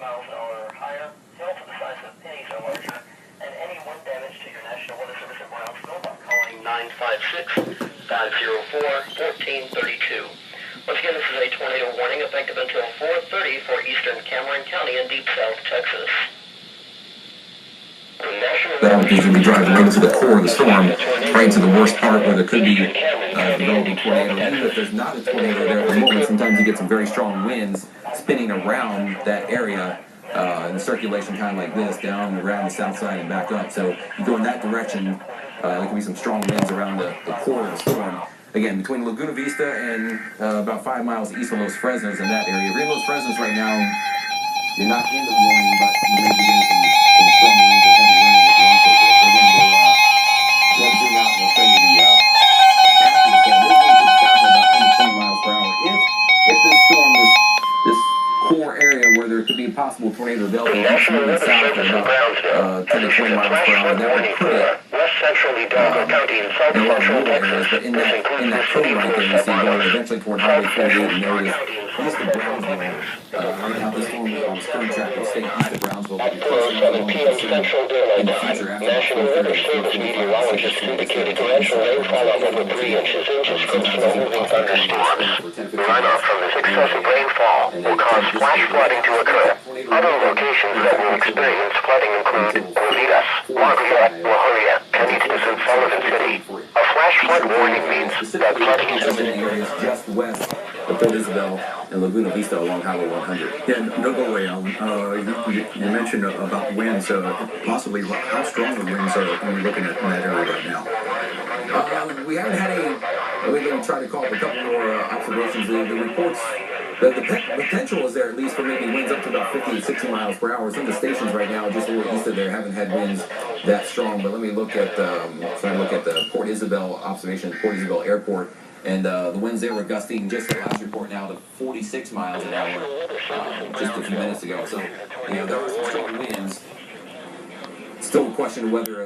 miles an hour or higher. Hail to the size of pennies or larger. And any wind damage to your National Weather Service in Brownsville by calling 956-504-1432. Once again, this is a tornado warning effective until 4:30 for eastern Cameron County and deep south Texas. Because you can drive right into the core of the storm, right into the worst part where there could be developing tornado. Even if there's not a tornado there at the moment, sometimes you get some very strong winds spinning around that area in circulation kind of like this, down around the south side and back up. So you go in that direction, there can be some strong winds around the core of the storm. Again, between Laguna Vista and about 5 miles east of Los Fresnos in that area. If you're in Los Fresnos right now, you're not in the warning, but you may be getting some strong winds or heavy rain if you want to. Again, we'll zoom out and we'll show you the after the storm. This one could south about 10 to 20 miles per hour. If this storm, this core area where there could be a possible tornado delta, is moving south at about 10 to 20 miles per hour, that would put it centrally Delaware County in south central Texas. But in that cone right there, you see going eventually toward Highway 48 and areas east of Brownsville. Now this storm on its current track will stay east of Brownsville. At 4:07 p.m. Central Daylight Time, National Weather Service meteorologists indicated torrential rainfall of over 3 inches from slow-moving thunderstorms. Runoff from this excessive rainfall will cause flash flooding to occur. Other locations that will experience flooding include Olitas, Lafayette, La Jolla, Canitas, and Sullivan City. A flash flood warning means that flooding is in areas just west of Port Isabel and Laguna Vista along Highway 100. Yeah, no go away, Alan. You mentioned about winds, possibly how strong the winds are we looking at in that area right now? We haven't had we're going to try to call up a couple more observations. The reports, the potential is there at least for maybe winds up to about 50 to 60 miles per hour. Some of the stations right now, just a little east of there, haven't had winds that strong. But let me look at the Port Isabel observation, Port Isabel Airport. And the winds there were gusting just the last report now to 46 miles an hour just a few minutes ago. So, there were some strong winds. Still a question of whether